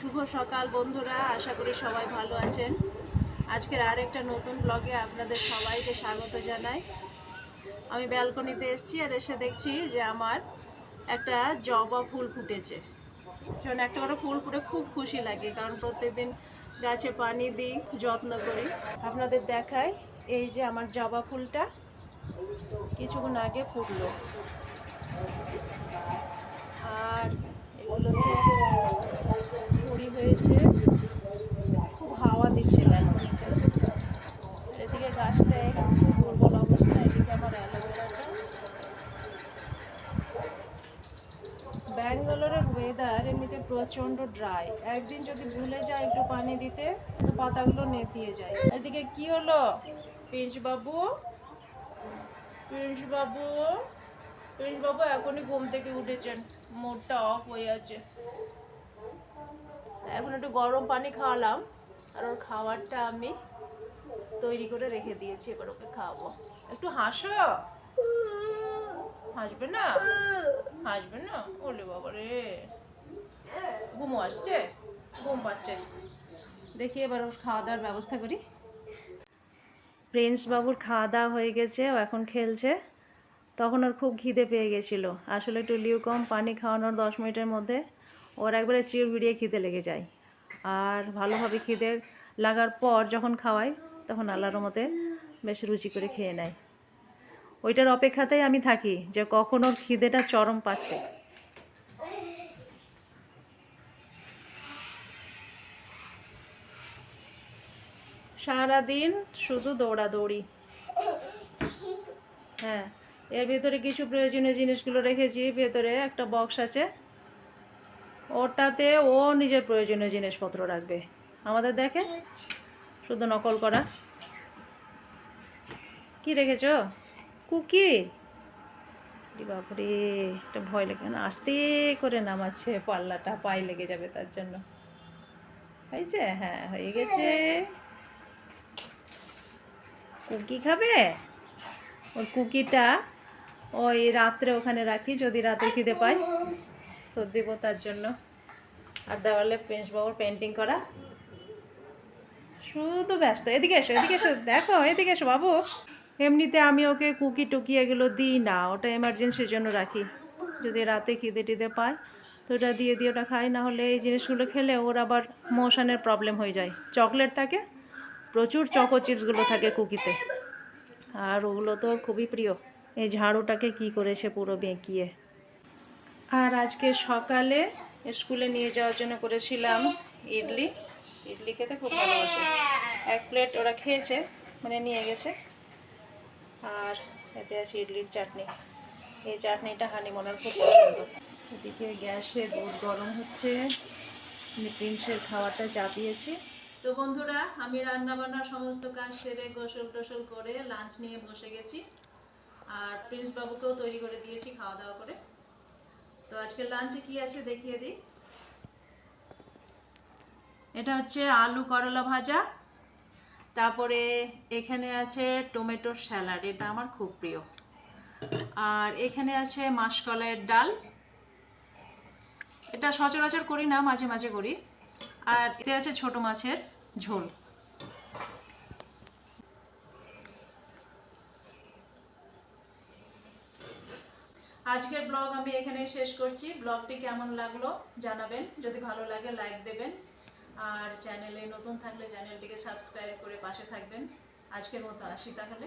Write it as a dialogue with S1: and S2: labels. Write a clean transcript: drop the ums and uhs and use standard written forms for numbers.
S1: শুভ সকাল বন্ধুরা, আশা করি সবাই ভালো আছেন। আজকের আরেকটা নতুন ব্লগে আপনাদের সবাইকে স্বাগত জানাই। আমি ব্যালকনিতে এসেছি আর এসে দেখছি যে আমার একটা জবা ফুল ফুটেছে। যখন একটা করে ফুল ফুটে খুব খুশি লাগে, কারণ প্রত্যেকদিন গাছে পানি দিই, যত্ন করি। আপনাদের দেখাই, এই যে আমার জবা ফুলটা কিছুক্ষণ আগে ফুটলো। আর এগুলোতে কুড়ি হয়েছে, খুব হাওয়া দিচ্ছে ব্যালকনিতে। এদিকে গাছটা একটু দুর্বল অবস্থা, এদিকে আমার অ্যালোভেরাটা। ব্যাঙ্গালোরের ওয়েদার এমনিতে প্রচণ্ড ড্রাই। একদিন যদি ভুলে যায় একটু পানি দিতে, তো পাতাগুলো নেতিয়ে যায়। এদিকে কি হলো প্রিন্স বাবু? প্রিন্স বাবু, প্রিন্স বাবু এখনই ঘুম থেকে উঠেছেন, মুডটা অফ হয়ে আছে। এখন একটু গরম পানি খাওয়ালাম, আর ওর খাবারটা আমি তৈরি করে রেখে দিয়েছি, এবার ওকে খাওয়াবো। একটু হাসো। হাসবে না? হাসবে না? ওলে বাবা রে, ঘুম আসছে, ঘুম পাচ্ছে। দেখি এবার ওর খাওয়া দাওয়ার ব্যবস্থা করি। প্রিন্স বাবুর খাওয়া দাওয়া হয়ে গেছে, ও এখন খেলছে। তখন ওর খুব খিদে পেয়ে গেছিলো। আসলে একটু লিউকম পানি খাওয়ানোর 10 মিনিটের মধ্যে ওর একবারে চিড় ভিড়িয়ে খিদে লেগে যায়। আর ভালোভাবে খিদে লাগার পর যখন খাওয়াই, তখন আল্লাহর মতে বেশ রুচি করে খেয়ে নেয়। ওইটার অপেক্ষাতেই আমি থাকি যে কখন ওর খিদেটা চরম পাচ্ছে। সারাদিন শুধু দৌড়াদৌড়ি। হ্যাঁ, এর ভেতরে কিছু প্রয়োজনীয় জিনিসগুলো রেখেছি। ভেতরে একটা বক্স আছে, ওটাতে ও নিজের প্রয়োজনীয় জিনিসপত্র রাখবে। আমাদের দেখে শুধু নকল করা। কি রেখেছ? কুকি? বাপরে, একটা ভয় লাগে না, আস্তে করে নামাচ্ছে, পাল্লাটা পায়ে লেগে যাবে তার জন্য। হয়েছে? হ্যাঁ, হয়ে গেছে। কুকি খাবে? ওর কুকিটা ওই রাত্রে ওখানে রাখি, যদি রাতে খিদে পাই তো দেবো তার জন্য। আর দেওয়ালে প্রিন্স বাবুর পেন্টিং করা, শুধু ব্যস্ত। এদিকে এসো, এদিকে এসো, দেখো, এদিকে এসো বাবু। এমনিতে আমি ওকে কুকি টুকি এগুলো দিই না, ওটা এমার্জেন্সির জন্য রাখি। যদি রাতে খিদে টিদে পায় তো ওটা দিয়ে ওটা খাই। না হলে এই জিনিসগুলো খেলে ওর আবার মোশনের প্রবলেম হয়ে যায়। চকলেট থাকে প্রচুর, চকো চিপসগুলো থাকে কুকিতে, আর ওগুলো তো ওর খুবই প্রিয়। এই ঝাড়ুটাকে কি করেছে পুরো বেঁকিয়ে। আর আজকে সকালে স্কুলে নিয়ে যাওয়ার জন্য করেছিলাম ইডলি। ইডলি খেতে খুব ভালোবাসে। 1 প্লেট ওরা খেয়েছে, মানে নিয়ে গেছে। আর এতে আছে ইডলির চাটনি। এই চাটনিটা হানিমনের খুব পছন্দ। এদিকে গ্যাসে দুধ গরম হচ্ছে, প্রিন্সের খাওয়াটা চাপিয়েছি। তো বন্ধুরা, আমি রান্না বান্নার সমস্ত কাজ সেরে গোসল টোসল করে লাঞ্চ নিয়ে বসে গেছি। আর প্রিন্স বাবুকেও তৈরি করে দিয়েছি খাওয়া দাওয়া করে। তো আজকে লাঞ্চে কি আছে দেখিয়ে দিই। এটা হচ্ছে আলু করলা ভাজা, তারপরে এখানে আছে টমেটোর স্যালাড, এটা আমার খুব প্রিয়। আর এখানে আছে মাসকলাইয়ের ডাল, এটা সচরাচর করি না, মাঝে মাঝে করি। আর এতে আছে ছোট মাছের ঝোল। আজকের ব্লগ আমি এখানে শেষ করছি। ব্লগটি কেমন লাগলো জানাবেন, যদি ভালো লাগে লাইক দেবেন, আর চ্যানেলে নতুন থাকলে চ্যানেলটিকে সাবস্ক্রাইব করে পাশে থাকবেন। আজকের মতো আসি তাহলে।